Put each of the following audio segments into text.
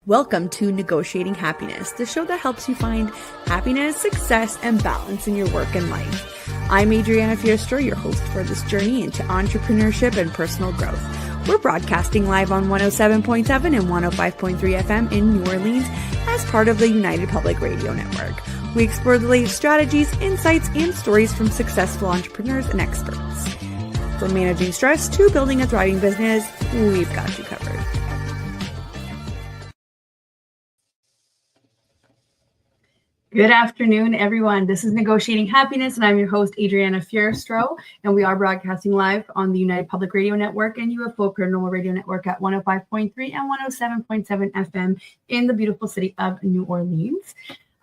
Welcome to Negotiating Happiness, the show that helps you find happiness, success, and balance in your work and life. I'm Adriana your host for this journey into entrepreneurship and personal growth. We're broadcasting live on 107.7 and 105.3 FM in New Orleans as part of the United Public Radio Network. We explore the latest strategies, insights, and stories from successful entrepreneurs and experts. From managing stress to building a thriving business, we've got you covered. Good afternoon, everyone. This is Negotiating Happiness, and I'm your host, Adriana and we are broadcasting live on the United Public Radio Network and UFO Paranormal Radio Network at 105.3 and 107.7 FM in the beautiful city of New Orleans.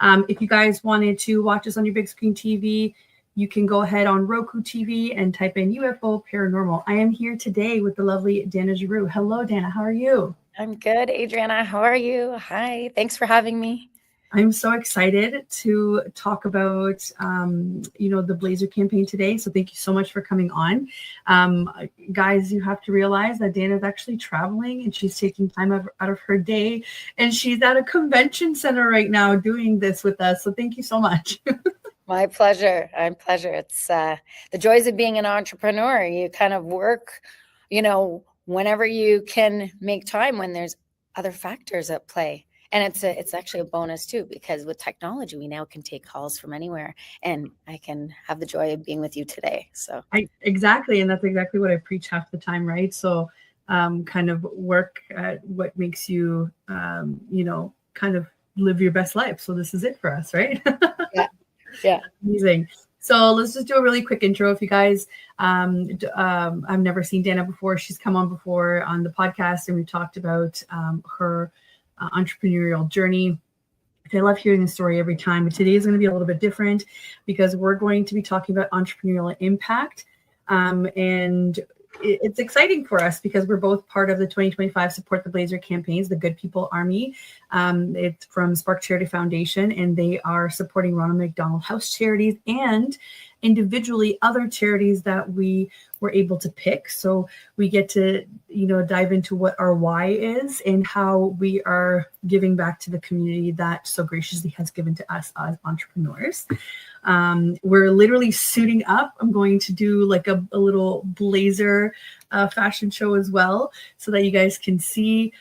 If you guys wanted to watch us on your big screen TV, you can go ahead on Roku TV and type in UFO Paranormal. I am here today with the lovely Danna Giroux. Hello, Danna. How are you? I'm good, Adriana. How are you? Hi. Thanks for having me. I'm so excited to talk about, the Blazer campaign today. So thank you so much for coming on. Guys, you have to realize that Danna is actually traveling and she's taking time out of her day. And she's at a convention center right now doing this with us. So thank you so much. My pleasure. My pleasure. It's the joys of being an entrepreneur. You kind of work, whenever you can make time when there's other factors at play. And it's actually a bonus too, because with technology, we now can take calls from anywhere, and I can have the joy of being with you today. So exactly. And that's exactly what I preach half the time, right? So kind of work at what makes you, kind of live your best life. So this is it for us, right? Yeah. Amazing. So let's just do a really quick intro. If you guys, I've never seen Danna before. She's come on before on the podcast, and we talked about her entrepreneurial journey. I love hearing the story every time, but today is going to be a little bit different because we're going to be talking about entrepreneurial impact. And it's exciting for us because we're both part of the 2025 Support the Blazer campaigns, the Good People Army. It's from Spark Charity Foundation, and they are supporting Ronald McDonald House Charities and individually other charities that we were able to pick. So we get to, dive into what our why is and how we are giving back to the community that so graciously has given to us as entrepreneurs. We're literally suiting up. I'm going to do like a little blazer fashion show as well so that you guys can see.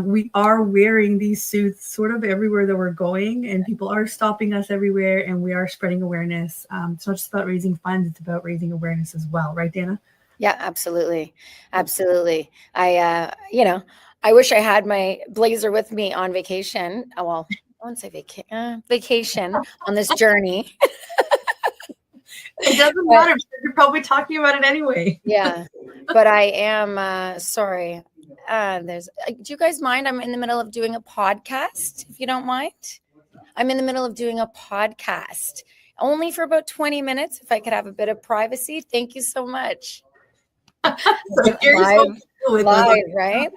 We are wearing these suits sort of everywhere that we're going, and people are stopping us everywhere, and we are spreading awareness. It's not just about raising funds, it's about raising awareness as well. Right, Danna? Yeah, absolutely. Absolutely. I wish I had my blazer with me on vacation. Well, I wouldn't say vacation on this journey. It doesn't matter. You're probably talking about it anyway. Yeah, but I am sorry. Do you guys mind? I'm in the middle of doing a podcast, if you don't mind. I'm in the middle of doing a podcast, only for about 20 minutes. If I could have a bit of privacy. Thank you so much. Live, right?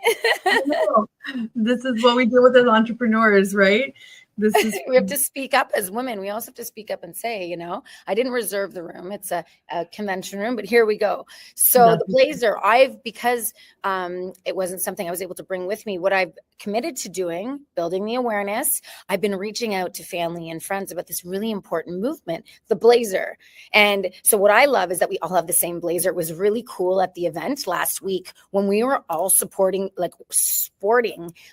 This is what we do with as entrepreneurs, right? We have to speak up as women. We also have to speak up and say, I didn't reserve the room. It's a convention room, but here we go. So the blazer, because it wasn't something I was able to bring with me, what I've committed to doing, building the awareness, I've been reaching out to family and friends about this really important movement, the blazer. And so what I love is that we all have the same blazer. It was really cool at the event last week when we were all sporting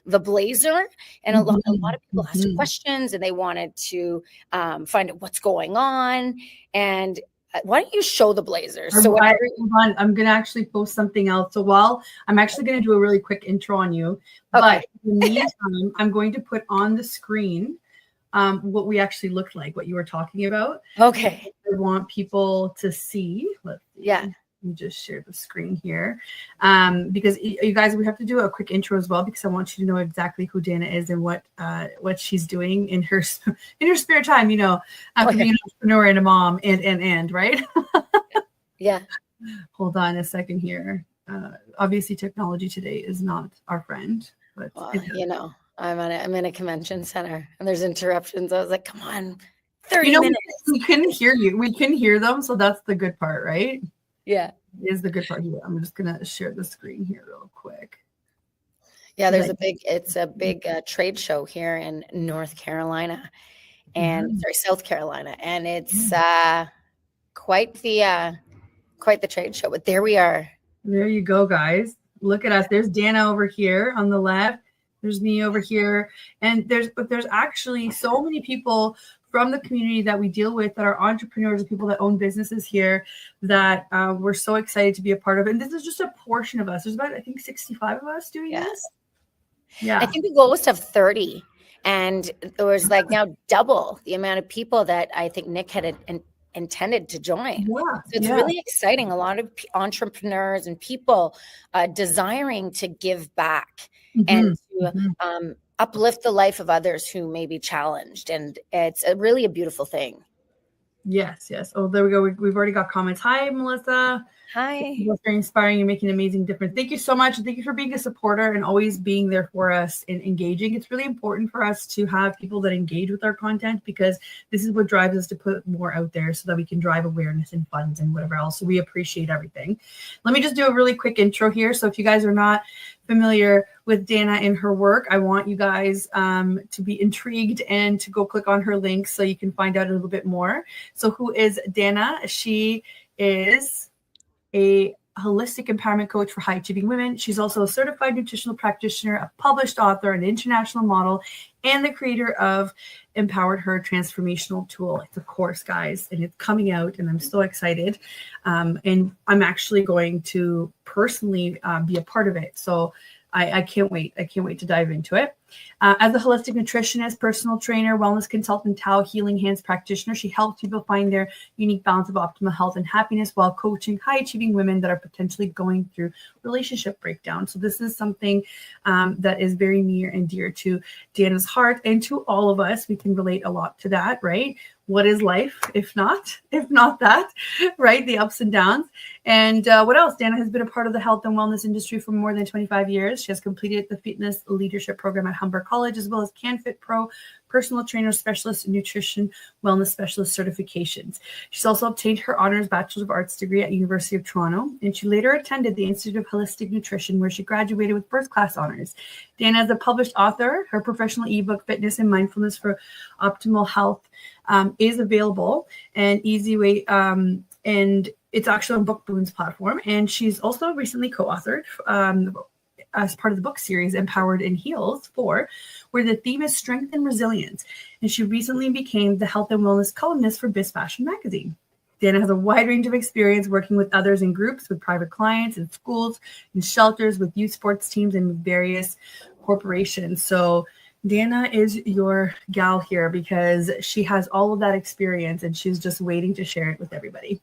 the blazer. And a lot of people asked questions and they wanted to find out what's going on. And why don't you show the blazer? So I'm going to actually post something else. So while I'm actually going to do a really quick intro on you, but in the meantime, I'm going to put on the screen what we actually looked like, what you were talking about. Okay. I want people to see. Yeah. Let me just share the screen here because you guys, we have to do a quick intro as well because I want you to know exactly who Danna is and what she's doing in her spare time. After being an entrepreneur and a mom and right. Yeah. Hold on a second here. Obviously, technology today is not our friend, but I'm in a convention center and there's interruptions. I was like, come on, 30 minutes. We couldn't hear you. We can hear them, so that's the good part, right? Yeah. Is the good part here. I'm just going to share the screen here real quick. Yeah, it's a big trade show here in North Carolina and South Carolina. And it's quite the trade show, but there we are. There you go, guys. Look at us. There's Danna over here on the left. There's me over here. And there's actually so many people from the community that we deal with that are entrepreneurs and people that own businesses here that we're so excited to be a part of. And this is just a portion of us. There's about, I think, 65 of us doing this. Yeah. I think the goal was to have 30. And there was like now double the amount of people that I think Nick had intended to join. Yeah, so it's really exciting. A lot of entrepreneurs and people desiring to give back and to uplift the life of others who may be challenged. And it's really a beautiful thing. Yes. Oh, there we go. We've already got comments. Hi, Melissa. Hi. You're very inspiring. You're making an amazing difference. Thank you so much. And thank you for being a supporter and always being there for us and engaging. It's really important for us to have people that engage with our content because this is what drives us to put more out there so that we can drive awareness and funds and whatever else. So we appreciate everything. Let me just do a really quick intro here. So if you guys are not familiar with Danna and her work, I want you guys to be intrigued and to go click on her link so you can find out a little bit more. So who is Danna? She is a holistic empowerment coach for high achieving women. She's also a certified nutritional practitioner, a published author, an international model, and the creator of Empowered Her Transformational Tool. It's a course, guys, and it's coming out, and I'm so excited. And I'm actually going to personally be a part of it. So I can't wait. I can't wait to dive into it. As a holistic nutritionist, personal trainer, wellness consultant, Tao Healing Hands Practitioner, she helps people find their unique balance of optimal health and happiness while coaching high-achieving women that are potentially going through relationship breakdown. So this is something that is very near and dear to Danna's heart and to all of us. We can relate a lot to that, right? What is life if not that, right? The ups and downs. And what else? Danna has been a part of the health and wellness industry for more than 25 years. She has completed the fitness leadership program at Humber College, as well as CanFit Pro, personal trainer specialist, nutrition, wellness specialist certifications. She's also obtained her honors Bachelor of Arts degree at University of Toronto, and she later attended the Institute of Holistic Nutrition, where she graduated with first-class honors. Danna is a published author. Her professional ebook, Fitness and Mindfulness for Optimal Health, is available and easy way, and it's actually on Book Boon's platform. And she's also recently co-authored as part of the book series Empowered and Heals 4, where the theme is strength and resilience. And she recently became the health and wellness columnist for Biz Fashion magazine. Danna has a wide range of experience working with others in groups, with private clients, in schools, in shelters, with youth sports teams, and various corporations. So Danna is your gal here because she has all of that experience and she's just waiting to share it with everybody.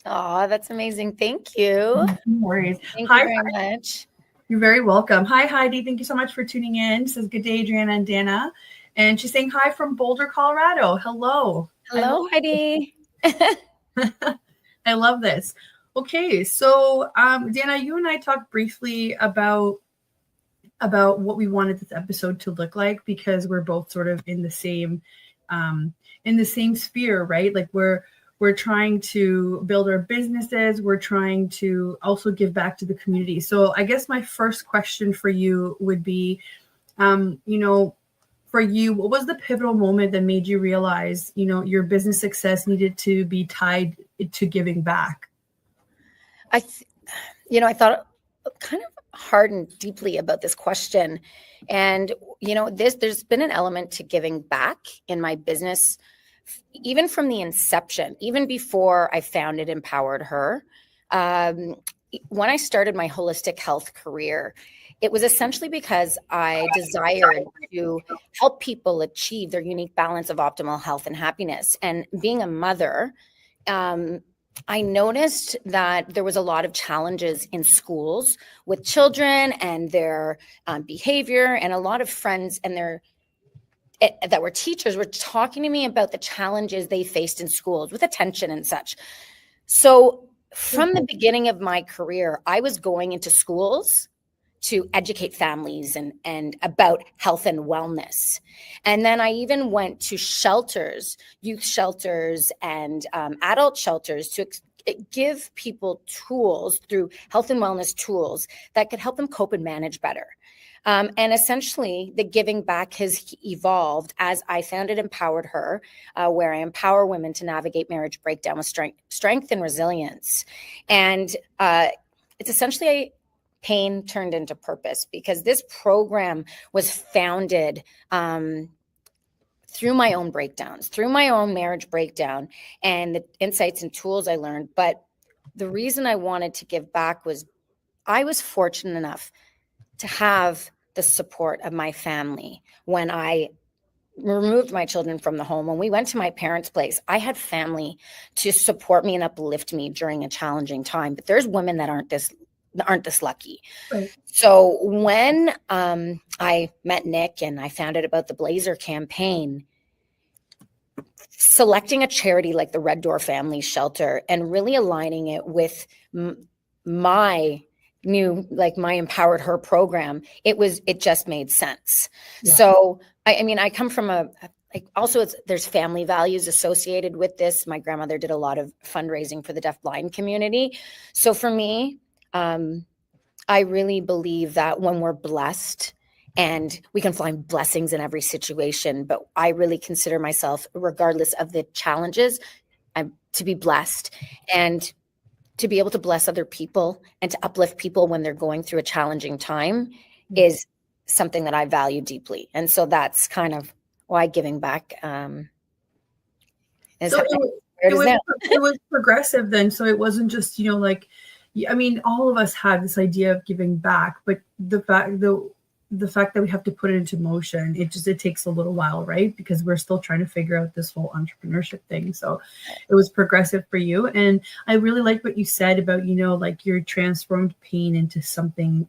Oh, that's amazing. Thank you. No worries. Thank you very much. You're very welcome. Hi, Heidi. Thank you so much for tuning in. Says good day, Adriana and Danna. And she's saying hi from Boulder, Colorado. Hello. Hello, Heidi. I love this. Okay, so Danna, you and I talked briefly about what we wanted this episode to look like because we're both sort of in the same sphere, right? Like we're trying to build our businesses. We're trying to also give back to the community. So I guess my first question for you would be, for you, what was the pivotal moment that made you realize, your business success needed to be tied to giving back? I thought kind of hard and deeply about this question. And, there's been an element to giving back in my business, even from the inception, even before I founded Empowered Her. When I started my holistic health career, it was essentially because I desired to help people achieve their unique balance of optimal health and happiness. And being a mother, I noticed that there was a lot of challenges in schools with children and their behavior, and a lot of friends and that were teachers were talking to me about the challenges they faced in schools with attention and such. So from the beginning of my career, I was going into schools to educate families and about health and wellness. And then I even went to shelters, youth shelters and adult shelters to give people tools through health and wellness tools that could help them cope and manage better. And essentially, the giving back has evolved as I founded Empowered Her, where I empower women to navigate marriage breakdown with strength and resilience. And it's essentially pain turned into purpose, because this program was founded through my own breakdowns, through my own marriage breakdown and the insights and tools I learned. But the reason I wanted to give back was I was fortunate enough to have the support of my family. When I removed my children from the home, when we went to my parents' place, I had family to support me and uplift me during a challenging time. But there's women that aren't this lucky. Right. So when I met Nick and I found out about the Blazer campaign, selecting a charity like the Red Door Family Shelter and really aligning it with my Empowered Her program, it just made sense. Yeah. So I come from there's family values associated with this. My grandmother did a lot of fundraising for the deafblind community. So for me, I really believe that when we're blessed, and we can find blessings in every situation, but I really consider myself, regardless of the challenges, to be blessed, and to be able to bless other people and to uplift people when they're going through a challenging time is something that I value deeply. And so that's kind of why giving back is it was progressive then. So it wasn't just, all of us had this idea of giving back, but the fact that we have to put it into motion, it takes a little while, right? Because we're still trying to figure out this whole entrepreneurship thing. So it was progressive for you. And I really like what you said about, your transformed pain into something,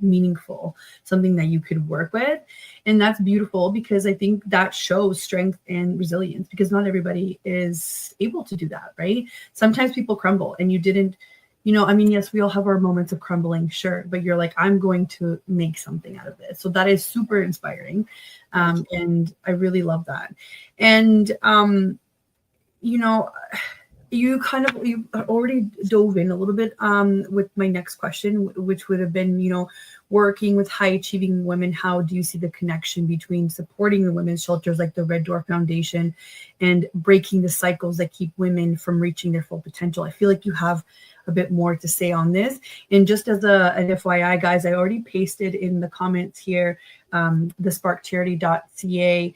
meaningful, something that you could work with. And that's beautiful, because I think that shows strength and resilience, because not everybody is able to do that, right? Sometimes people crumble, and you didn't, yes, we all have our moments of crumbling, sure. But you're like, I'm going to make something out of this. So that is super inspiring. And I really love that. And, you already dove in a little bit with my next question, which would have been, working with high achieving women. How do you see the connection between supporting the women's shelters like the Red Door Foundation and breaking the cycles that keep women from reaching their full potential? I feel like you have a bit more to say on this. And just as an FYI, guys, I already pasted in the comments here thesparkcharity.ca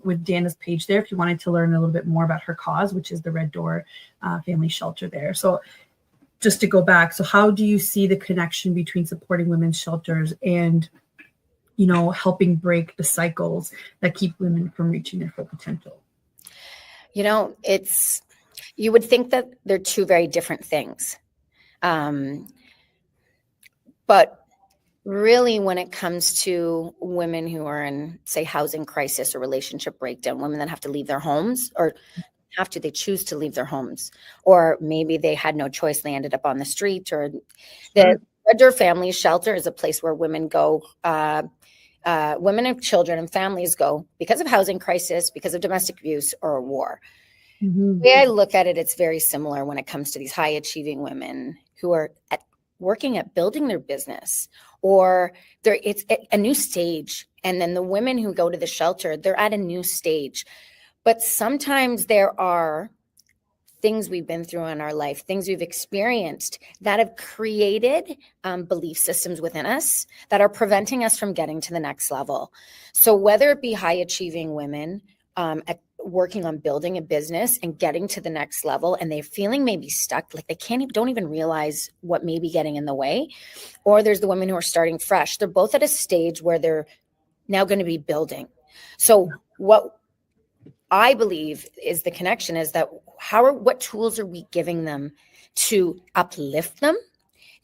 with Danna's page there if you wanted to learn a little bit more about her cause, which is the Red Door Family Shelter there. So just to go back, so how do you see the connection between supporting women's shelters and, helping break the cycles that keep women from reaching their full potential? You would think that they're two very different things. But really, when it comes to women who are in, say, housing crisis or relationship breakdown, women that have to leave their homes, or they choose to leave their homes, or maybe they had no choice, they ended up on the street, or the Red Door Family Shelter is a place where women go, women and children and families go because of housing crisis, because of domestic abuse or a war. Mm-hmm. The way I look at it, it's very similar when it comes to these high achieving women who are working at building their business, or it's a new stage. And then the women who go to the shelter, they're at a new stage. But sometimes there are things we've been through in our life, things we've experienced that have created belief systems within us that are preventing us from getting to the next level. So whether it be high achieving women working on building a business and getting to the next level, and they're feeling maybe stuck, like they don't even realize what may be getting in the way, or there's the women who are starting fresh. They're both at a stage where they're now going to be building. So what I believe is the connection is that what tools are we giving them to uplift them,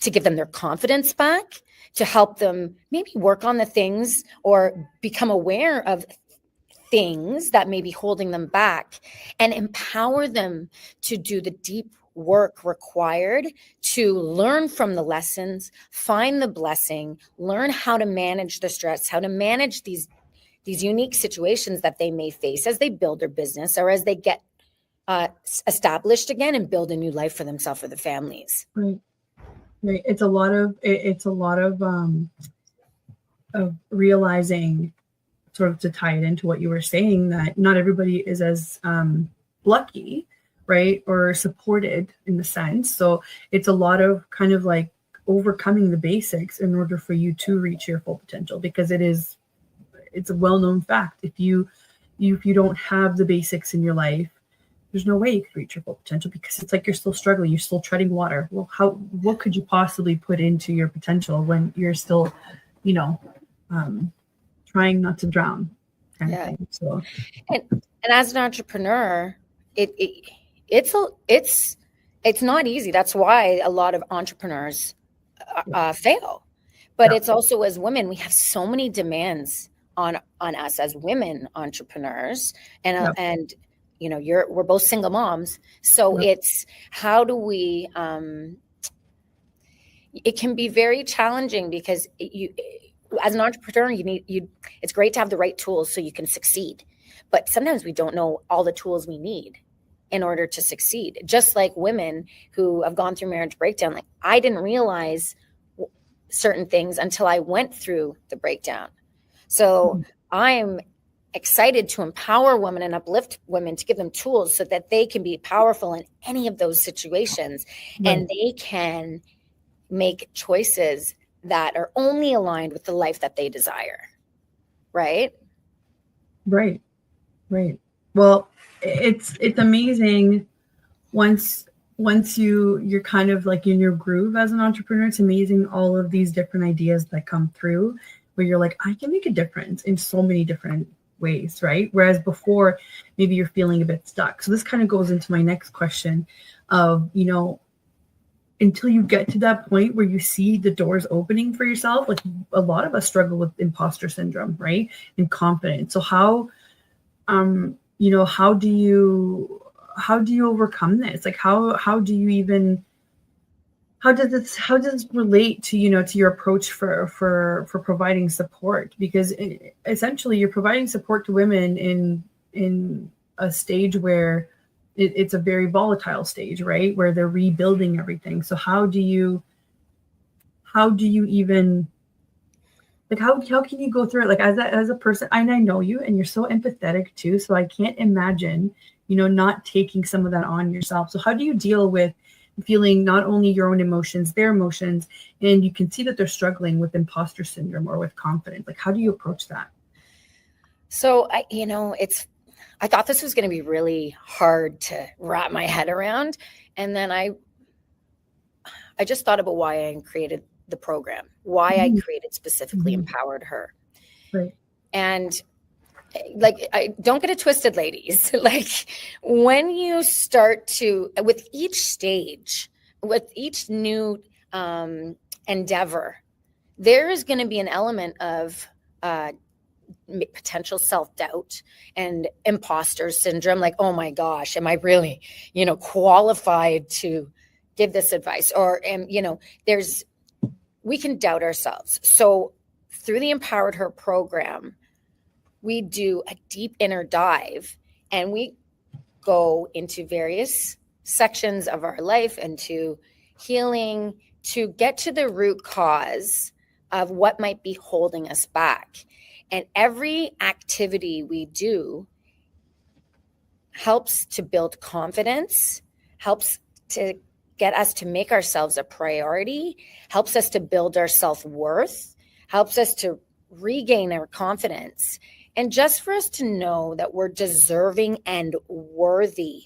to give them their confidence back, to help them maybe work on the things or become aware of things that may be holding them back, and empower them to do the deep work required to learn from the lessons, find the blessing, learn how to manage the stress, how to manage these unique situations that they may face as they build their business or as they get established again and build a new life for themselves or the families. Right. It's a lot of realizing, sort of to tie it into what you were saying, that not everybody is as lucky, right, or supported in the sense. So it's a lot of kind of like overcoming the basics in order for you to reach your full potential, because it's a well-known fact. If you don't have the basics in your life, there's no way you could reach your full potential, because it's like you're still struggling, you're still treading water. Well, what could you possibly put into your potential when you're still, trying not to drown, kind of thing. So, and as an entrepreneur, it's not easy. That's why a lot of entrepreneurs fail. But it's also, as women, we have so many demands on us as women entrepreneurs, and we're both single moms. So it's, how do we, it can be very challenging, because as an entrepreneur, it's great to have the right tools so you can succeed. But sometimes we don't know all the tools we need in order to succeed. Just like women who have gone through marriage breakdown. Like, I didn't realize certain things until I went through the breakdown. So I'm excited to empower women and uplift women, to give them tools so that they can be powerful in any of those situations, and they can make choices that are only aligned with the life that they desire. Right. Well, it's amazing once you're kind of like in your groove as an entrepreneur. It's amazing all of these different ideas that come through, where you're like, I can make a difference in so many different ways, right? Whereas before, maybe you're feeling a bit stuck. So this kind of goes into my next question of, until you get to that point where you see the doors opening for yourself, like a lot of us struggle with imposter syndrome, right? And confidence. So how do you overcome this? Like, how does this relate to, to your approach for providing support? Because essentially you're providing support to women in a stage where it's a very volatile stage, right? Where they're rebuilding everything. So how do you even, like, how can you go through it? Like, as a person, and I know you, and you're so empathetic too. So I can't imagine, not taking some of that on yourself. So how do you deal with feeling not only your own emotions, their emotions, and you can see that they're struggling with imposter syndrome or with confidence? Like, how do you approach that? So I thought this was going to be really hard to wrap my head around. And then I just thought about why I created the program, why I created specifically Empowered Her. Right. And I don't get it twisted, ladies. Like, when you start to, with each stage, with each new endeavor, there is going to be an element of potential self-doubt and imposter syndrome. Like, oh my gosh, am I really, qualified to give this advice? Or, we can doubt ourselves. So through the Empowered Her program, we do a deep inner dive, and we go into various sections of our life and to healing, to get to the root cause of what might be holding us back. And every activity we do helps to build confidence, helps to get us to make ourselves a priority, helps us to build our self-worth, helps us to regain our confidence, and just for us to know that we're deserving and worthy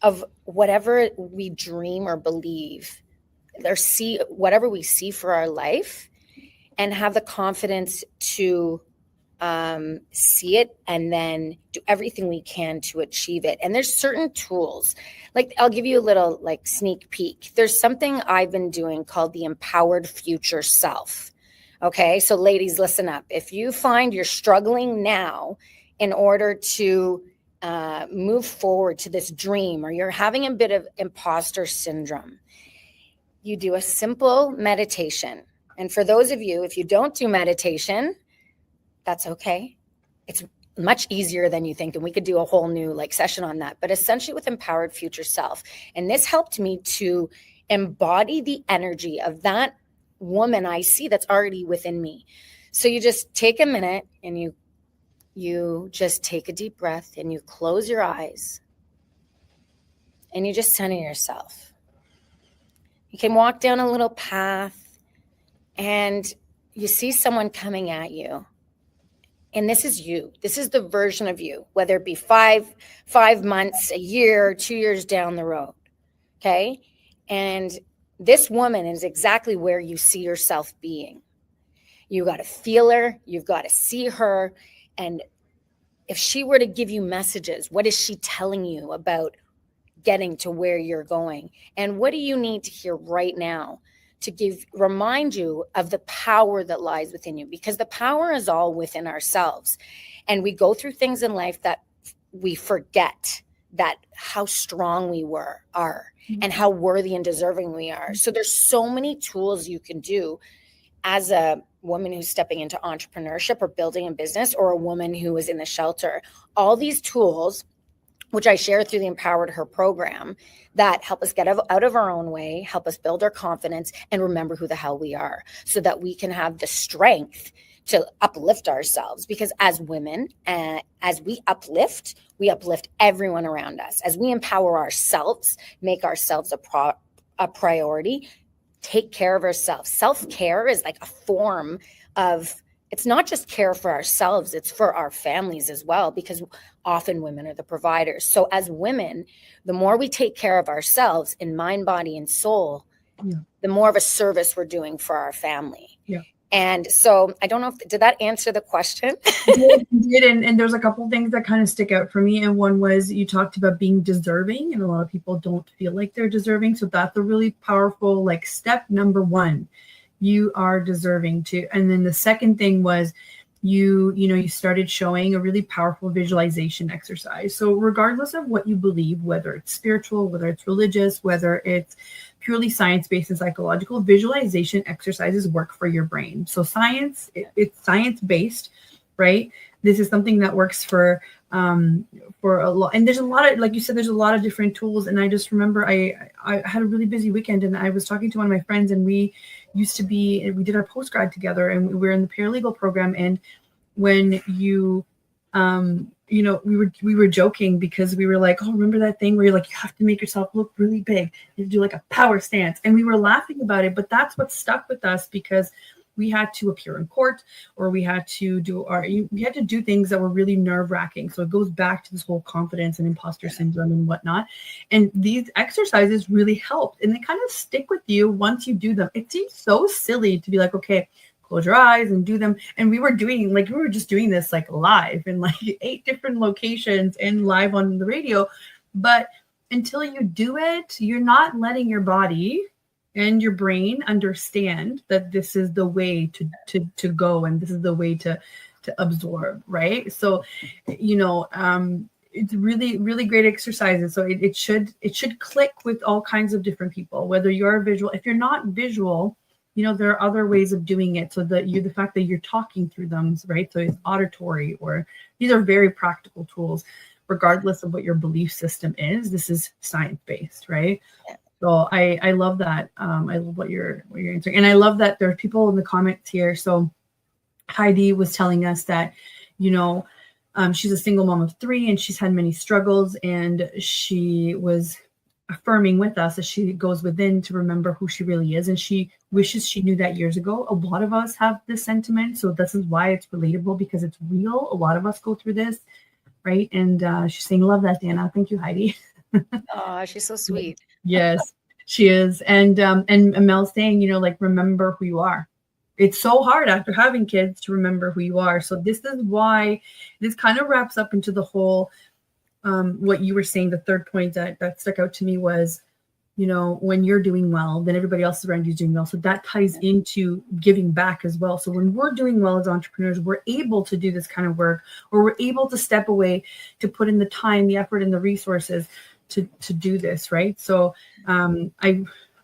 of whatever we dream or believe, or see, whatever we see for our life, and have the confidence to see it and then do everything we can to achieve it. And there's certain tools, like, I'll give you a little sneak peek. There's something I've been doing called the Empowered Future Self. Okay, so ladies, listen up. If you find you're struggling now in order to move forward to this dream, or you're having a bit of imposter syndrome, you do a simple meditation. And for those of you, if you don't do meditation, that's okay. much easier than you think. And we could do a whole new like session on that, but essentially with empowered future self. And this helped me to embody the energy of that woman I see that's already within me. So you just take a minute and you just take a deep breath and you close your eyes and you just center yourself. You can walk down a little path and you see someone coming at you. And this is you. This is the version of you, whether it be five months, a year, 2 years down the road. Okay. And this woman is exactly where you see yourself being. You got to feel her. You've got to see her. And if she were to give you messages, what is she telling you about getting to where you're going? And what do you need to hear right now to remind you of the power that lies within you? Because the power is all within ourselves. And we go through things in life that we forget that how strong we are and how worthy and deserving we are. So there's so many tools you can do as a woman who's stepping into entrepreneurship or building a business, or a woman who is in the shelter. All these tools, which I share through the Empowered Her program, that help us get out of our own way, help us build our confidence, and remember who the hell we are, so that we can have the strength to uplift ourselves. Because as women, as we uplift everyone around us. As we empower ourselves, make ourselves a priority, take care of ourselves. Self-care is like a form of, it's not just care for ourselves, it's for our families as well, because often women are the providers. So as women, the more we take care of ourselves in mind, body, and soul, the more of a service we're doing for our family. Yeah. And so I don't know did that answer the question? It did. And there's a couple things that kind of stick out for me. And one was, you talked about being deserving, and a lot of people don't feel like they're deserving. So that's a really powerful, like, step number one. You are deserving to. And then the second thing was you started showing a really powerful visualization exercise. So regardless of what you believe, whether it's spiritual, whether it's religious, whether it's purely science-based and psychological, visualization exercises work for your brain. So it's science-based, right? This is something that works for a lot. And there's a lot of, like you said, there's a lot of different tools. And I just remember I had a really busy weekend, and I was talking to one of my friends, and we did our postgrad together, and we were in the paralegal program. And when we were joking, because we were like, oh, remember that thing where you're like, you have to make yourself look really big, you do like a power stance. And we were laughing about it, but that's what stuck with us, because we had to appear in court, or we had to do things that were really nerve-wracking. So it goes back to this whole confidence and imposter syndrome and whatnot. And these exercises really helped, and they kind of stick with you once you do them. It seems so silly to be like, okay, close your eyes and do them. And we were just doing this like live in like 8 different locations and live on the radio. But until you do it, you're not letting your body and your brain understand that this is the way to go, and this is the way to absorb, right? So, it's really, really great exercises. So it should click with all kinds of different people, whether you're visual. If you're not visual, there are other ways of doing it. So that the fact that you're talking through them, right? So it's auditory, or these are very practical tools, regardless of what your belief system is. This is science-based, right? Yeah. So I love that. I love what you're answering. And I love that there are people in the comments here. So Heidi was telling us that, she's a single mom of 3, and she's had many struggles, and she was affirming with us as she goes within to remember who she really is. And she wishes she knew that years ago. A lot of us have this sentiment. So this is why it's relatable, because it's real. A lot of us go through this, right? And she's saying, love that, Danna. Thank you, Heidi. Oh, she's so sweet. Yes, she is. And Mel's saying, remember who you are. It's so hard after having kids to remember who you are. So this is why this kind of wraps up into the whole, what you were saying. The third point that stuck out to me was, when you're doing well, then everybody else around you is doing well. So that ties into giving back as well. So when we're doing well as entrepreneurs, we're able to do this kind of work, or we're able to step away to put in the time, the effort, and the resources to do this, right? So I'm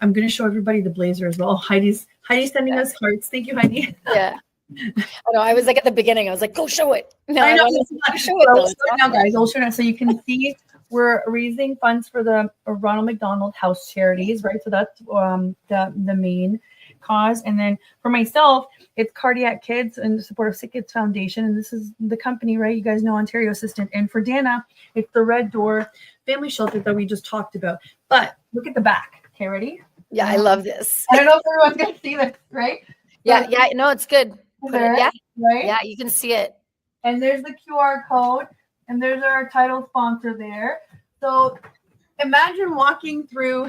going to show everybody the blazer as well. Heidi's sending us hearts. Thank you, Heidi. Yeah. I know. I was like at the beginning, I was like, go show it. No, I know. Show it though. Now, guys, I'll show it. So you can see we're raising funds for the Ronald McDonald House Charities, right? So that's the main cause. And then for myself, it's Cardiac Kids and Support of Sick Kids Foundation. And this is the company, right? You guys know Ontario Assistant. And for Danna, it's the Red Door Family Shelter that we just talked about. But look at the back. Okay, ready? Yeah, I love this. I don't know if everyone's going to see this, right? Yeah, yeah. No, it's good. Yeah, right? Yeah, you can see it. And there's the QR code. And there's our title sponsor there. So imagine walking through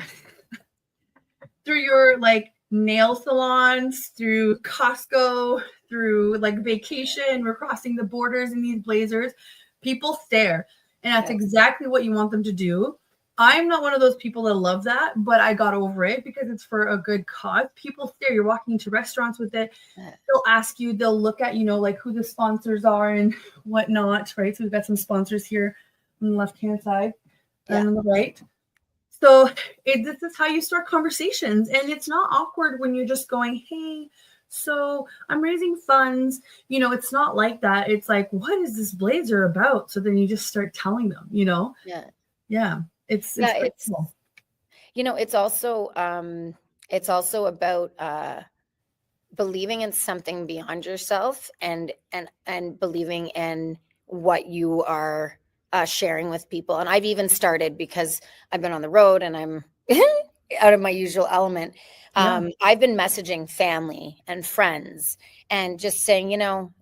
your like nail salons, through Costco, through like vacation. We're crossing the borders in these blazers. People stare. And that's exactly what you want them to do. I'm not one of those people that love that, but I got over it because it's for a good cause. People stare. You're walking to restaurants with it. They'll ask you, they'll look at, like who the sponsors are and whatnot, right? So we've got some sponsors here on the left-hand side and on the right. So this is how you start conversations. And it's not awkward when you're just going, hey, so I'm raising funds. It's not like that. It's like, what is this blazer about? So then you just start telling them, Yeah. It's cool. It's also about believing in something beyond yourself and believing in what you are sharing with people. And I've even started, because I've been on the road and I'm out of my usual element. I've been messaging family and friends and just saying,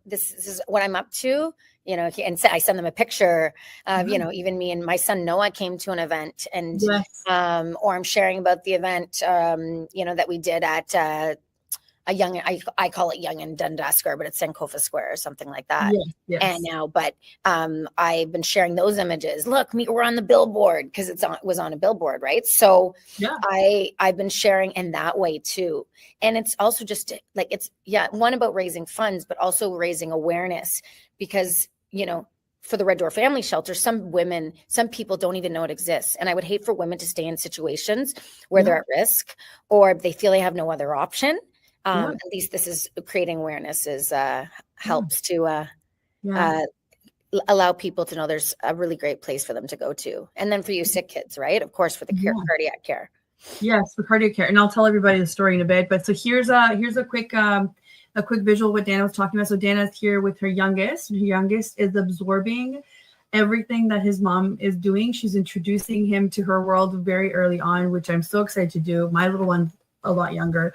this is what I'm up to. And I send them a picture of, even me and my son Noah came to an event, and or I'm sharing about the event, that we did at I call it Yonge and Dundas Square, but it's Sankofa Square or something like that. Yes. And now, but I've been sharing those images. Look, we're on the billboard, because it was on a billboard, right? So I've been sharing in that way too. And it's also just like, one about raising funds, but also raising awareness, because for the Red Door Family Shelter, some people don't even know it exists. And I would hate for women to stay in situations where they're at risk, or they feel they have no other option. At least this is creating awareness helps to allow people to know there's a really great place for them to go to. And then for you sick kids, right? Of course, for the cardiac care. Yes, for cardiac care. And I'll tell everybody the story in a bit. But so here's a quick visual of what Danna was talking about. So Danna's here with her youngest. Her youngest is absorbing everything that his mom is doing. She's introducing him to her world very early on, which I'm so excited to do. My little one's a lot younger,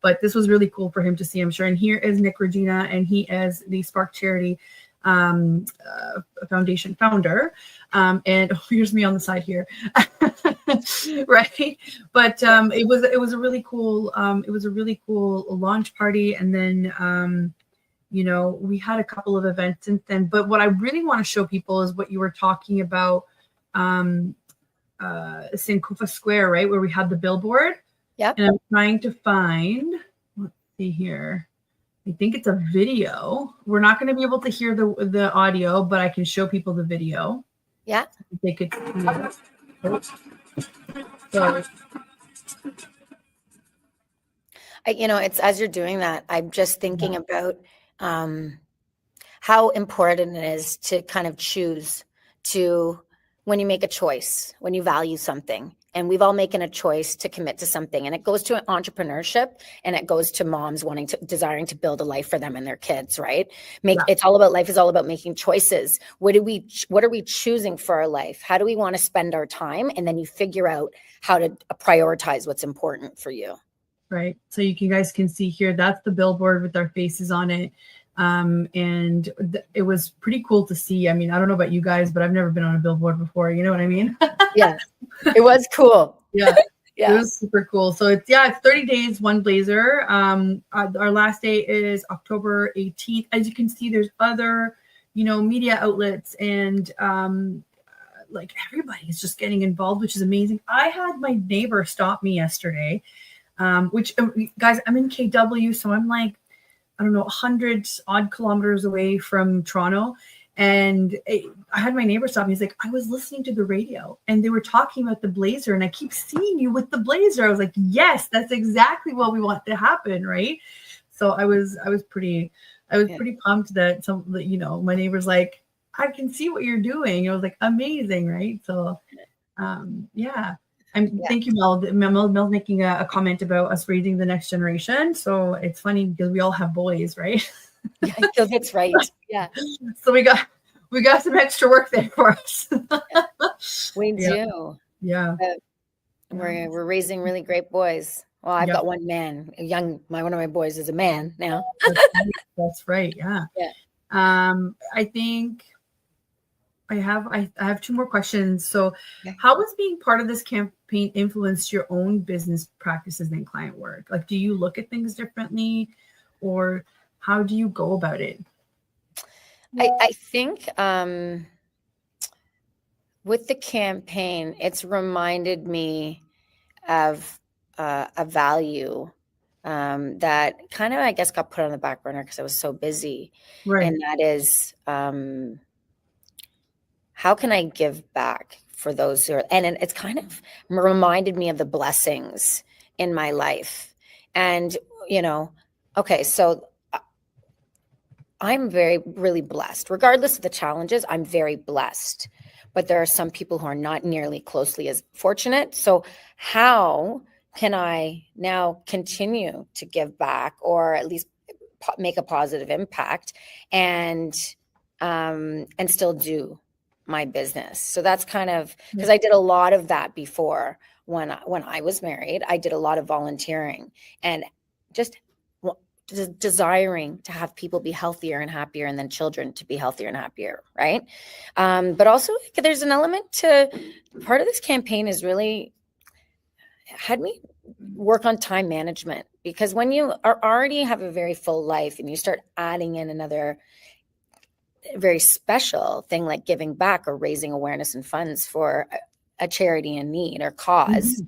but this was really cool for him to see, I'm sure. And here is Nick Regina, and he is the Spark Charity Foundation founder. And here's me on the side here. Right. But it was a really cool launch party. And then we had a couple of events since then. But what I really want to show people is what you were talking about, Sankofa Square, right, where we had the billboard. Yep. And I'm trying to find, let's see here. I think it's a video. We're not going to be able to hear the audio, but I can show people the video. Yeah. They could. So. It's as you're doing that, I'm just thinking about how important it is to kind of choose when you make a choice, when you value something. And we've all making a choice to commit to something. And it goes to entrepreneurship, and it goes to moms desiring to build a life for them and their kids, right? It's all about, life is all about making choices. What are we choosing for our life? How do we want to spend our time? And then you figure out how to prioritize what's important for you. Right. So you guys can see here, that's the billboard with our faces on it. And it was pretty cool to see. I mean, I don't know about you guys, but I've never been on a billboard before. You know what I mean? Yeah, it was cool. Yeah. It was super cool. So it's 30 days, one blazer. Our last day is October 18th. As you can see, there's other, media outlets, and like everybody's just getting involved, which is amazing. I had my neighbor stop me yesterday, which guys, I'm in KW. So I'm like, I don't know, 100 odd kilometers away from Toronto. And I had my neighbor stop me. He's like, I was listening to the radio and they were talking about the blazer, and I keep seeing you with the blazer. I was like, yes, that's exactly what we want to happen. Right. So I was pretty I was pretty pumped that my neighbor's like, I can see what you're doing. It was like amazing, right? So, yeah. Thank you, Mel. Mel's making a comment about us raising the next generation. So it's funny because we all have boys, right? Yeah, that's right. Yeah. So we got some extra work there for us. We do. Yeah. We're raising really great boys. Well, I've got one man, one of my boys is a man now. That's right. Yeah. Yeah. I think I have two more questions. So how has being part of this campaign influenced your own business practices and client work? Like, do you look at things differently, or how do you go about it? I think with the campaign, it's reminded me of a value that kind of, I guess, got put on the back burner because I was so busy. Right. And that is, how can I give back for those who are, and it's kind of reminded me of the blessings in my life. And, okay, so I'm really blessed. Regardless of the challenges, I'm very blessed. But there are some people who are not nearly closely as fortunate. So how can I now continue to give back, or at least make a positive impact, and still do my business? So that's kind of, because I did a lot of that before when I was married. I did a lot of volunteering and just desiring to have people be healthier and happier, and then children to be healthier and happier, right? But also there's an element to part of this campaign is really had me work on time management, because when you already have a very full life and you start adding in another very special thing like giving back or raising awareness and funds for a charity in need or cause,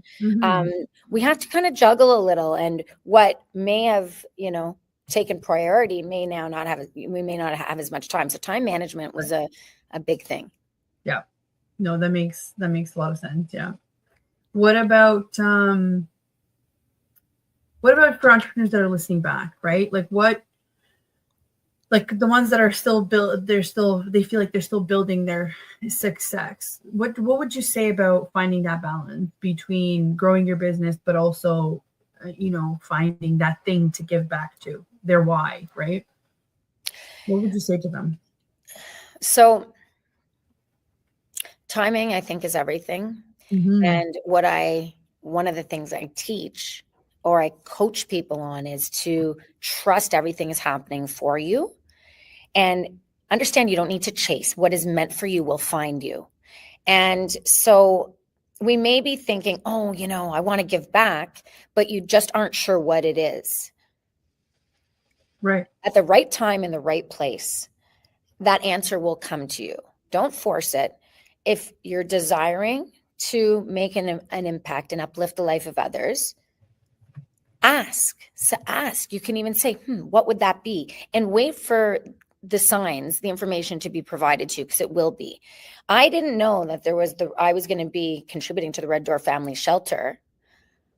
we have to kind of juggle a little, and what may have, taken priority we may not have as much time. So time management was a big thing. Yeah. No, that makes a lot of sense. Yeah. What about for entrepreneurs that are listening back, right? Like the ones that are still they feel like they're still building their success. What would you say about finding that balance between growing your business, but also, finding that thing to give back to, their why, right? What would you say to them? So timing, I think, is everything. And one of the things I teach or I coach people on is to trust everything is happening for you, and understand you don't need to chase. What is meant for you will find you. And so we may be thinking, oh, I want to give back, but you just aren't sure what it is. Right. At the right time in the right place, that answer will come to you. Don't force it. If you're desiring to make an impact and uplift the life of others, ask. You can even say, what would that be? And wait for the signs, the information to be provided to you, because it will be. I didn't know that I was going to be contributing to the Red Door Family Shelter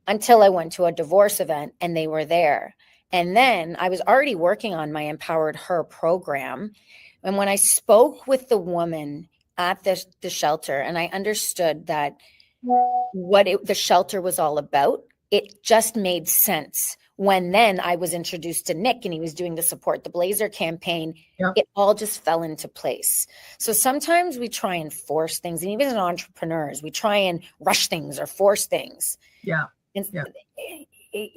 until I went to a divorce event and they were there. And then I was already working on my Empowered Her program. And when I spoke with the woman at the shelter, and I understood that the shelter was all about, it just made sense. When then I was introduced to Nick and he was doing the Support the Blazer campaign, It all just fell into place. So sometimes we try and force things, and even as entrepreneurs, we try and rush things or force things. Yeah. And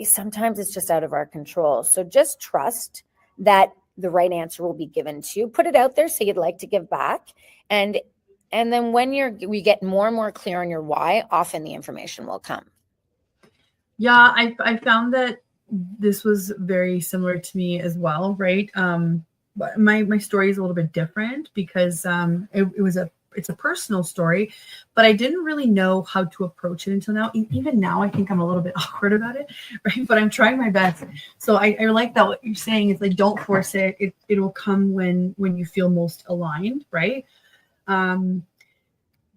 sometimes it's just out of our control. So just trust that the right answer will be given to you. Put it out there, say you'd like to give back. And then when we get more and more clear on your why, often the information will come. Yeah, I found that this was very similar to me as well, right? But my story is a little bit different because it's a personal story, but I didn't really know how to approach it until now. Even now, I think I'm a little bit awkward about it, right? But I'm trying my best. So I like that what you're saying is like, don't force it. It will come when you feel most aligned, right?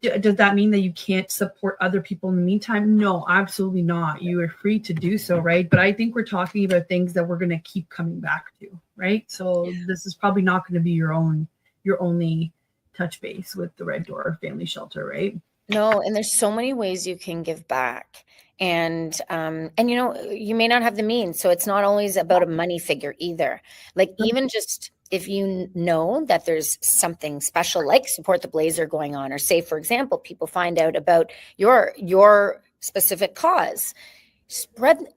Does that mean that you can't support other people in the meantime? No, absolutely not. You are free to do so, right? But I think we're talking about things that we're going to keep coming back to, right? So this is probably not going to be your only touch base with the Red Door Family Shelter, right? No, and there's so many ways you can give back. And you know, you may not have the means, so it's not always about a money figure either. Like even just if you know that there's something special like Support the Blazer going on, or say, for example, people find out about your specific cause,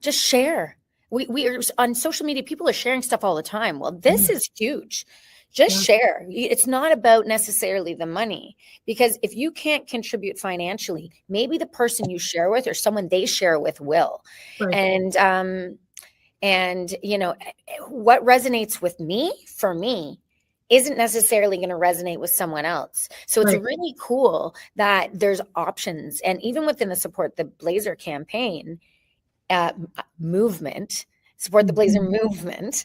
just share. We are on social media, people are sharing stuff all the time. Well, this is huge. Just share. It's not about necessarily the money, because if you can't contribute financially, maybe the person you share with or someone they share with will. Right. And you know, what resonates with me, for me, isn't necessarily going to resonate with someone else. So it's really cool that there's options. And even within the Support the Blazer campaign movement, Support the Blazer movement,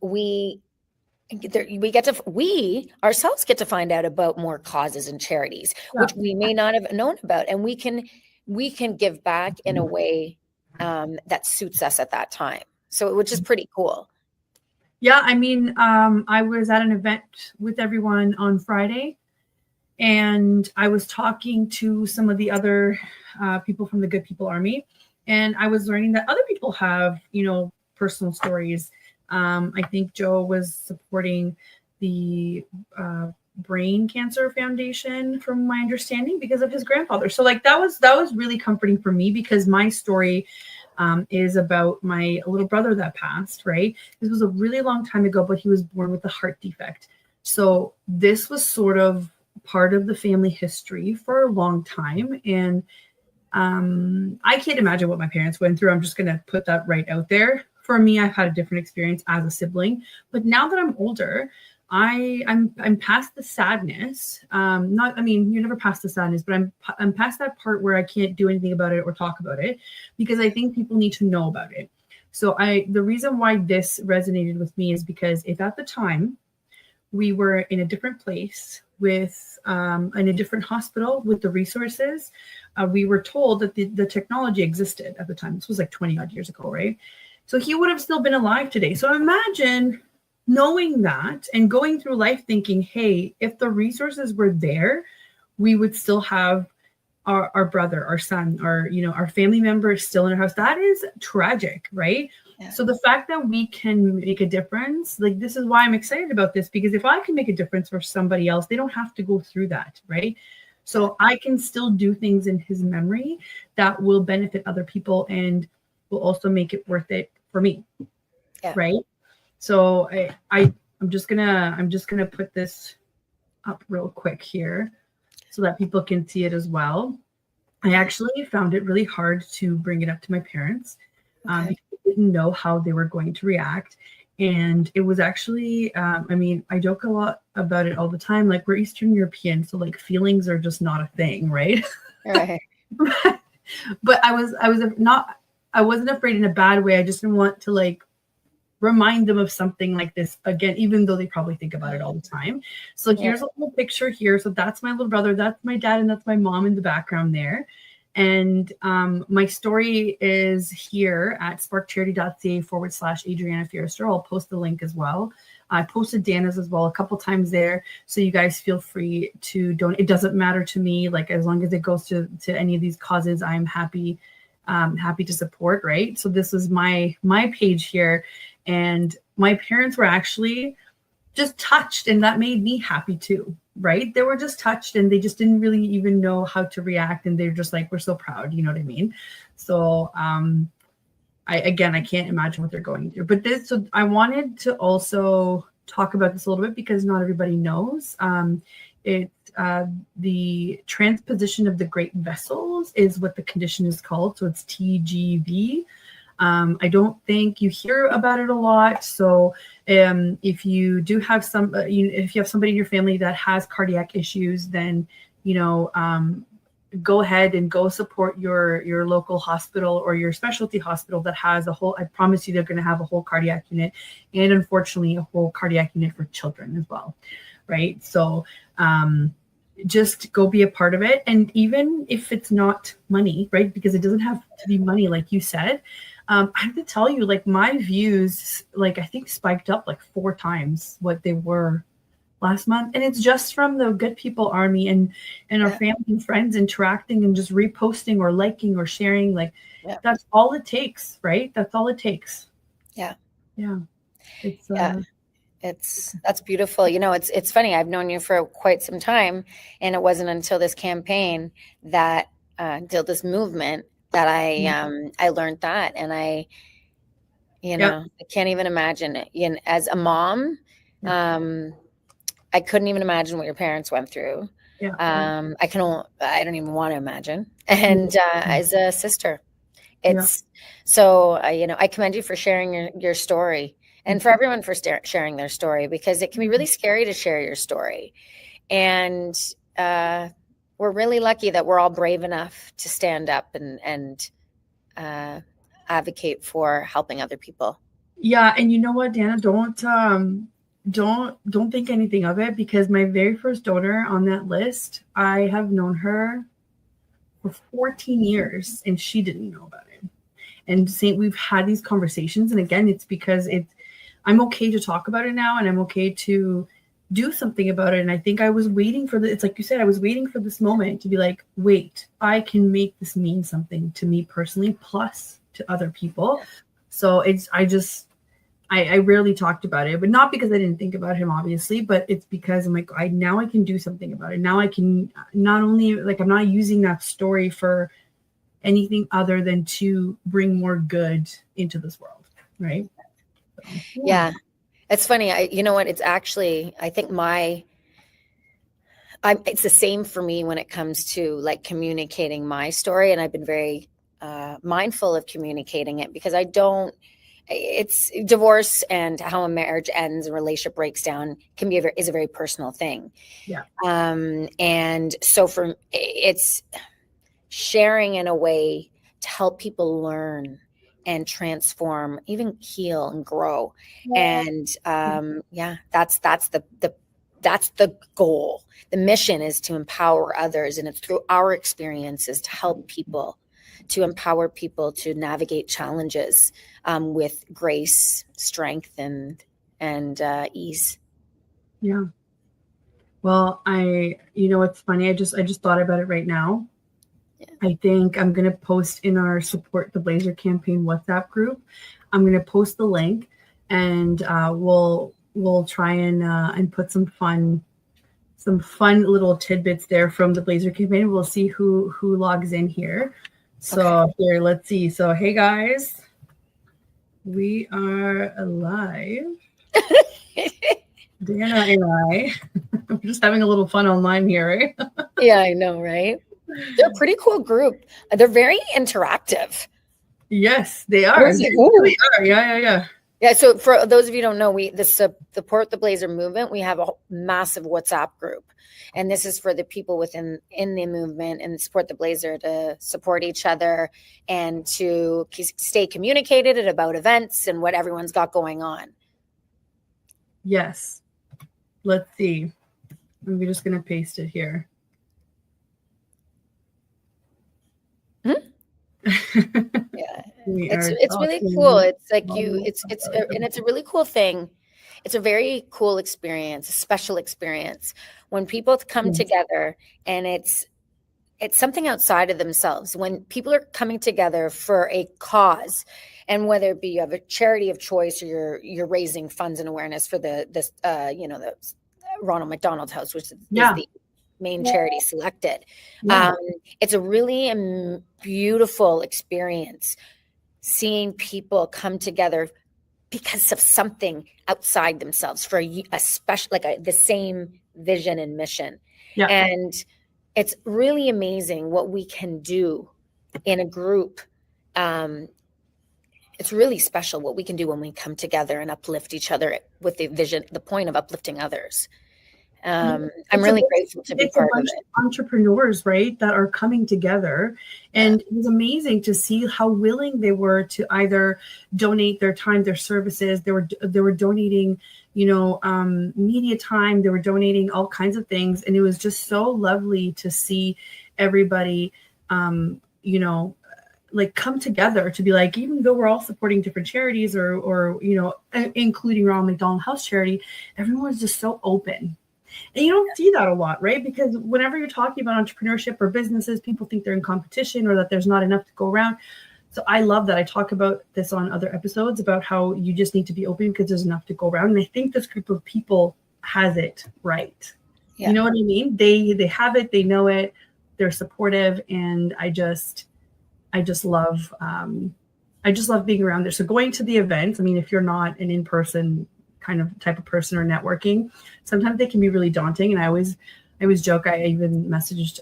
we ourselves get to find out about more causes and charities, which we may not have known about. And we can give back in a way that suits us at that time. So, which is pretty cool. Yeah. I mean, I was at an event with everyone on Friday, and I was talking to some of the other people from the Good People Army, and I was learning that other people have, you know, personal stories. I think Joe was supporting the Brain Cancer Foundation, from my understanding, because of his grandfather. So like that was really comforting for me, because my story is about my little brother that passed, right? This was a really long time ago, but he was born with a heart defect. So this was sort of part of the family history for a long time. And I can't imagine what my parents went through. I'm just going to put that right out there. For me, I've had a different experience as a sibling, but now that I'm older, I'm past the sadness. You're never past the sadness, but I'm past that part where I can't do anything about it or talk about it, because I think people need to know about it. So the reason why this resonated with me is because if at the time we were in a different place with in a different hospital with the resources, we were told that the technology existed at the time. This was like 20 odd years ago, right? So he would have still been alive today. So imagine knowing that and going through life thinking, hey, if the resources were there, we would still have our brother, our son, our family member still in our house. That is tragic, right? Yeah. So the fact that we can make a difference, like, this is why I'm excited about this, because if I can make a difference for somebody else, they don't have to go through that, right? So I can still do things in his memory that will benefit other people and will also make it worth it for me. Yeah. Right. So I'm just gonna put this up real quick here so that people can see it as well. I actually found it really hard to bring it up to my parents because I didn't know how they were going to react. And it was actually, I joke a lot about it all the time. Like, we're Eastern European, so like feelings are just not a thing, right? Right. But I wasn't afraid in a bad way. I just didn't want to like remind them of something like this again, even though they probably think about it all the time. So here's a little picture here. So that's my little brother, that's my dad, and that's my mom in the background there. And my story is here at sparkcharity.ca/Adriana Fierster. I'll post the link as well. I posted Danna's as well a couple times there. So you guys feel free to donate. It doesn't matter to me. Like, as long as it goes to any of these causes, I'm happy to support, right? So this is my page here. And my parents were actually just touched, and that made me happy too, right? They were just touched, and they just didn't really even know how to react. And they're just like, we're so proud, you know what I mean? So I can't imagine what they're going through. But so I wanted to also talk about this a little bit because not everybody knows. The transposition of the great vessels is what the condition is called. So it's TGV. I don't think you hear about it a lot. So if you do have if you have somebody in your family that has cardiac issues, then, go ahead and go support your local hospital or your specialty hospital that has I promise you, they're going to have a whole cardiac unit, and unfortunately a whole cardiac unit for children as well. Right. So just go be a part of it. And even if it's not money, right? Because it doesn't have to be money, like you said. I have to tell you, like, my views, like, I think spiked up like 4 times what they were last month. And it's just from the Good People Army and our family and friends interacting and just reposting or liking or sharing. Like, that's all it takes, right? That's all it takes. Yeah. Yeah. That's beautiful. You know, it's funny. I've known you for quite some time, and it wasn't until this campaign that this movement that I learned that, and I can't even imagine it. You know, as a mom, I couldn't even imagine what your parents went through. I don't even want to imagine. And as a sister, it's so I commend you for sharing your story. And for everyone for sharing their story, because it can be really scary to share your story. And we're really lucky that we're all brave enough to stand up and advocate for helping other people. Yeah. And you know what, Danna, don't think anything of it, because my very first donor on that list, I have known her for 14 years and she didn't know about it. And we've had these conversations. And again, it's because I'm okay to talk about it now, and I'm okay to do something about it. And I think I was waiting for it's like you said, I was waiting for this moment to be like, wait, I can make this mean something to me personally, plus to other people. So I rarely talked about it, but not because I didn't think about him, obviously, but it's because I'm like, now I can do something about it. Now I can not only, like, I'm not using that story for anything other than to bring more good into this world. Right. Yeah. It's funny. You know what? It's actually, I think it's the same for me when it comes to like communicating my story. And I've been very mindful of communicating it, because it's divorce and how a marriage ends and relationship breaks down is a very personal thing. Yeah. And so it's sharing in a way to help people learn and transform, even heal and grow. And that's the goal. The mission is to empower others, and it's through our experiences to help people, to empower people to navigate challenges with grace, strength, and ease. Yeah. Well, it's funny. I just thought about it right now. I think I'm going to post in our Support the Blazer campaign WhatsApp group. I'm going to post the link, and we'll try and put some fun little tidbits there from the Blazer campaign. We'll see who logs in here. So Here, let's see. So, hey guys, we are live. Danna and I, I'm just having a little fun online here, right? Yeah, I know, right? They're a pretty cool group. They're very interactive. Yes, they are. They really are. Yeah. Yeah. So for those of you who don't know, the Support the Blazer movement, we have a massive WhatsApp group. And this is for the people in the movement and Support the Blazer to support each other and to stay communicated about events and what everyone's got going on. Yes. Let's see. I'm just going to paste it here. Yeah, it's really cool. It's like it's a really cool thing. It's a very cool experience, a special experience when people come together, and it's something outside of themselves. When people are coming together for a cause, and whether it be you have a charity of choice, or you're raising funds and awareness for the Ronald McDonald House, which is the main charity selected. It's a really beautiful experience seeing people come together because of something outside themselves for a special, the same vision and mission. And it's really amazing what we can do in a group. It's really special what we can do when we come together and uplift each other with the vision, the point of uplifting others. I'm really grateful to be part of it. Entrepreneurs, right, that are coming together, and it was amazing to see how willing they were to either donate their time, their services. They were donating media time. They were donating all kinds of things. And it was just so lovely to see everybody, like come together to be like, even though we're all supporting different charities or including Ronald McDonald House Charity, everyone was just so open. And you don't see that a lot, right? Because whenever you're talking about entrepreneurship or businesses, people think they're in competition or that there's not enough to go around. So I love that. I talk about this on other episodes about how you just need to be open because there's enough to go around. And I think this group of people has it right. Yeah. You know what I mean? They have it, they know it, they're supportive, and I just love being around there. So going to the events, I mean, if you're not an in-person kind of type of person or networking, sometimes they can be really daunting. And I always joke, I even messaged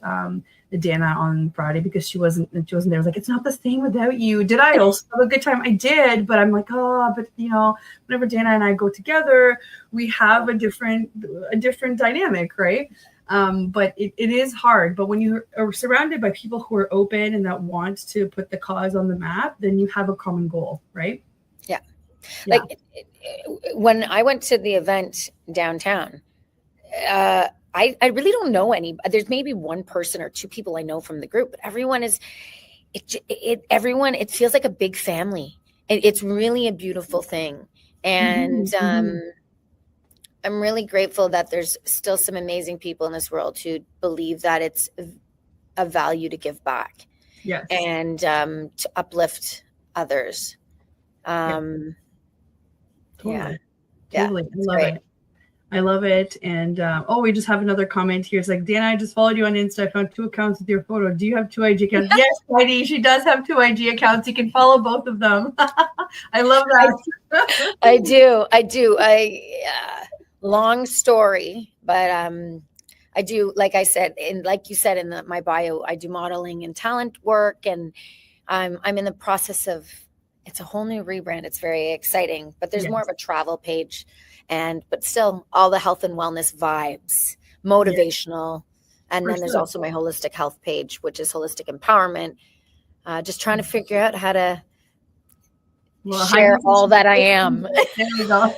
Danna on Friday because she wasn't there. I was like, it's not the same without you. Did I also have a good time? I did, but I'm like, whenever Danna and I go together, we have a different dynamic, right? But it is hard. But when you are surrounded by people who are open and that want to put the cause on the map, then you have a common goal, right? Yeah. Like when I went to the event downtown, I really don't know any. There's maybe one person or two people I know from the group, but everyone is. It feels like a big family. It's really a beautiful thing, and I'm really grateful that there's still some amazing people in this world who believe that it's a value to give back, and to uplift others. Totally. Totally. I love it. And we just have another comment here. It's like, Danna, I just followed you on Insta. I found 2 accounts with your photo. Do you have 2 IG accounts? Yes, Heidi, she does have 2 IG accounts. You can follow both of them. I love that. I do. Long story, but I do, like I said, and like you said in my bio, I do modeling and talent work, and I'm in the process of. It's a whole new rebrand. It's very exciting, but there's more of a travel page, but still all the health and wellness vibes, motivational. And then there's also my holistic health page, which is holistic empowerment. Just trying to figure out how to share all that I am. There we go.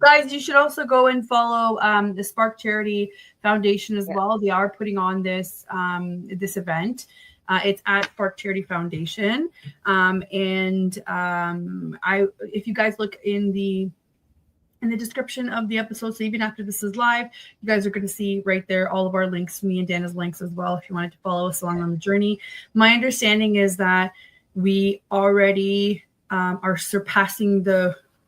Guys, you should also go and follow the Spark Charity Foundation as well. They are putting on this event. It's at Spark Charity Foundation. If you guys look in the description of the episode, so even after this is live, you guys are going to see right there all of our links, me and Danna's links as well, if you wanted to follow us along on the journey. My understanding is that we already are surpassing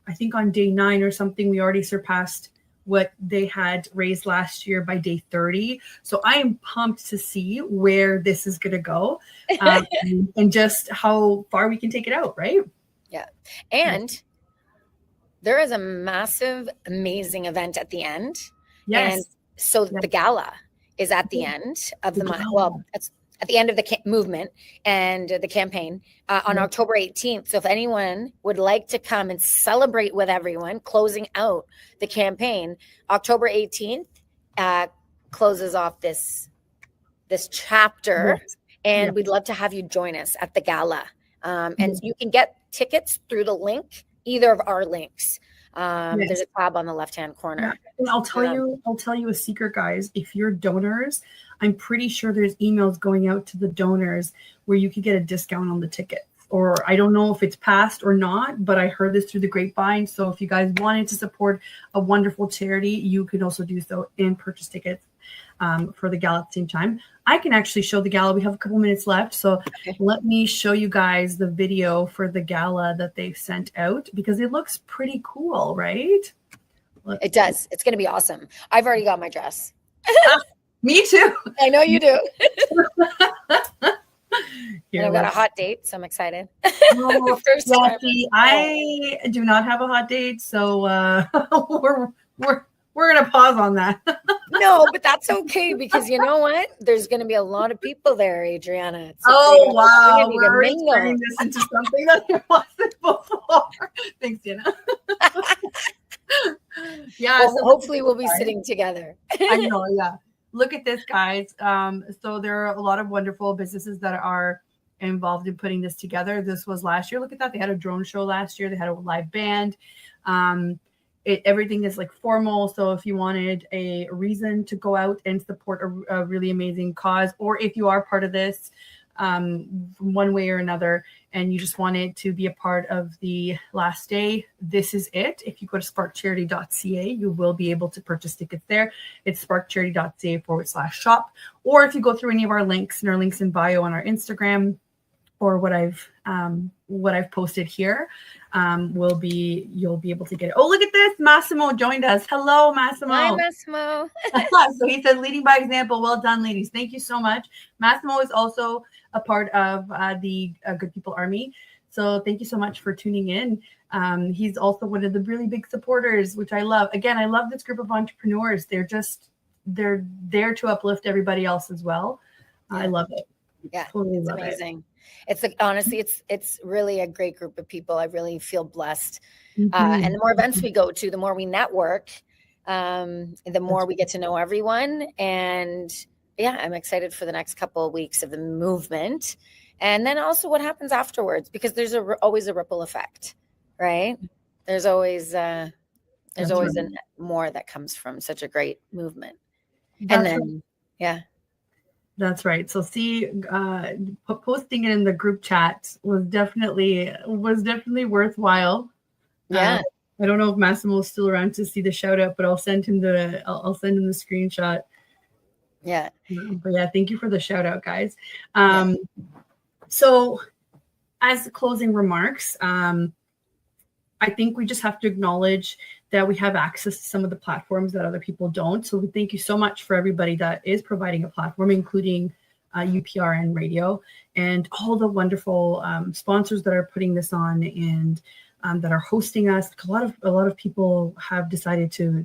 I think on day 9 or something, we already surpassed what they had raised last year by day 30. So I am pumped to see where this is going to go and just how far we can take it out, right? Yeah. And there is a massive, amazing event at the end. Yes. And so the gala is at the end of the month. Well, it's at the end of the movement and the campaign on October 18th. So if anyone would like to come and celebrate with everyone, closing out the campaign, October 18th closes off this chapter. And we'd love to have you join us at the gala. And you can get tickets through the link, either of our links. There's a tab on the left-hand corner. And I'll tell you a secret, guys. If you're donors, I'm pretty sure there's emails going out to the donors where you could get a discount on the ticket. Or I don't know if it's passed or not, but I heard this through the grapevine. So if you guys wanted to support a wonderful charity, you could also do so and purchase tickets for the gala at the same time. I can actually show the gala. We have a couple minutes left. So let me show you guys the video for the gala that they've sent out because it looks pretty cool, right? It does. It's going to be awesome. I've already got my dress. Me too. I know you do. Here, and I've got a hot date, so I'm excited. First time. I do not have a hot date, so we're gonna pause on that. No, but that's okay because you know what? There's going to be a lot of people there, Adriana. Wow, we're already turning this into something that it wasn't before. Thanks, Danna. So hopefully we'll be sitting together. I know, yeah. Look at this, guys. So there are a lot of wonderful businesses that are involved in putting this together. This was last year. Look at that. They had a drone show last year. They had a live band. everything is like formal. So if you wanted a reason to go out and support a really amazing cause, or if you are part of this one way or another, and you just wanted to be a part of the last day, this is it. If you go to sparkcharity.ca, you will be able to purchase tickets there. It's sparkcharity.ca/shop. Or if you go through any of our links and our links in bio on our Instagram, or what I've posted here, you'll be able to get it. Oh, look at this. Massimo joined us. Hello, Massimo. Hi, Massimo. So he said, leading by example. Well done, ladies. Thank you so much. Massimo is also a part of the Good People Army. So thank you so much for tuning in. He's also one of the really big supporters, which I love. Again, I love this group of entrepreneurs. They're there to uplift everybody else as well. Yeah. I love it. Yeah, totally it's love amazing. It's like, honestly, it's really a great group of people. I really feel blessed. And the more events we go to, the more we network, the more we get to know everyone. And yeah, I'm excited for the next couple of weeks of the movement. And then also what happens afterwards, because there's always a ripple effect, right? There's always more that comes from such a great movement. Yeah. That's right. So posting it in the group chat was definitely worthwhile. Yeah. I don't know if Massimo is still around to see the shout out, but I'll send him the screenshot. Yeah. But yeah, thank you for the shout out, guys. So as closing remarks, I think we just have to acknowledge that we have access to some of the platforms that other people don't. So we thank you so much for everybody that is providing a platform, including UPRN Radio and all the wonderful sponsors that are putting this on and that are hosting us. A lot of people have decided to,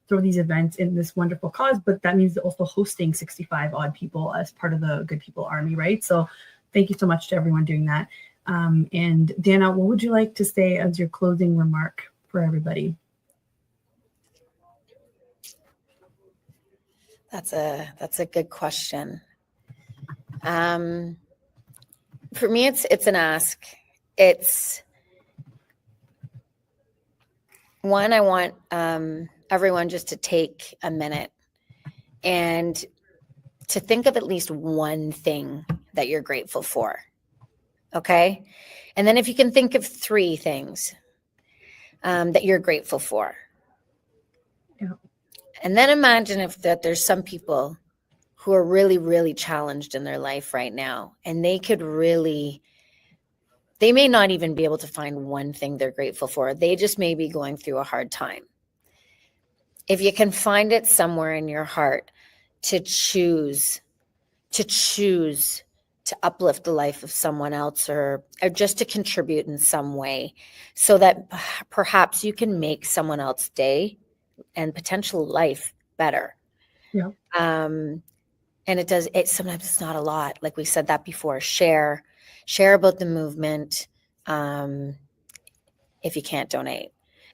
throw these events in this wonderful cause, but that means also hosting 65 odd people as part of the Good People Army, right? So thank you so much to everyone doing that. And Danna, what would you like to say as your closing remark for everybody? That's a good question. For me, it's an ask. It's one, I want everyone just to take a minute and to think of at least one thing that you're grateful for. Okay. And then if you can think of 3 things that you're grateful for. Yeah. And then imagine that there's some people who are really, really challenged in their life right now. And they may not even be able to find one thing they're grateful for. They just may be going through a hard time. If you can find it somewhere in your heart to choose to uplift the life of someone else or just to contribute in some way so that perhaps you can make someone else's day and potential life better. Yeah. And sometimes it's not a lot. Like we said that before, share about the movement. If you can't donate.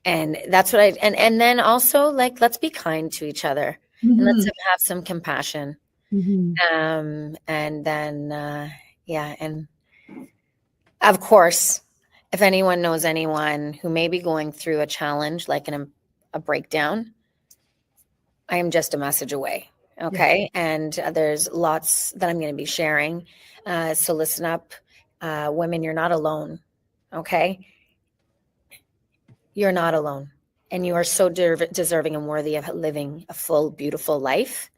And that's what and then also like, let's be kind to each other and let's have some compassion. And then, and of course, if anyone knows anyone who may be going through a challenge, like a breakdown, I am just a message away. Okay. Yeah. And there's lots that I'm going to be sharing. So listen up, women, you're not alone. Okay. You're not alone. And you are so deserving and worthy of living a full, beautiful life.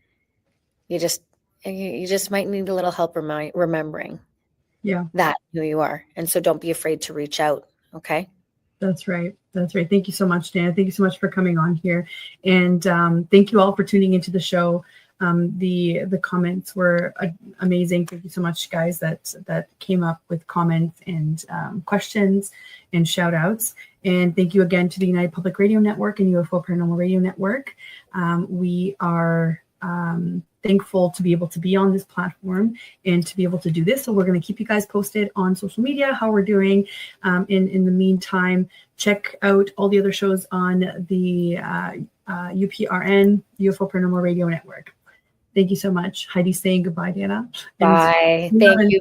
You just might need a little help remembering that who you are. And so don't be afraid to reach out. Okay. That's right. Thank you so much, Danna. Thank you so much for coming on here. And thank you all for tuning into the show. The comments were amazing. Thank you so much, guys, that came up with comments and questions and shout outs. And thank you again to the United Public Radio Network and UFO Paranormal Radio Network. We are thankful to be able to be on this platform and to be able to do this. So we're going to keep you guys posted on social media, how we're doing. In the meantime, check out all the other shows on the UPRN, UFO Paranormal Radio Network. Thank you so much. Heidi's saying goodbye, Danna. Bye. Thank you.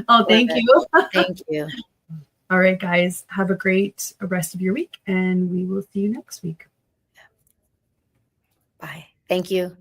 Oh, thank you. Thank you. All right, guys, have a great rest of your week, and we will see you next week. Bye. Thank you.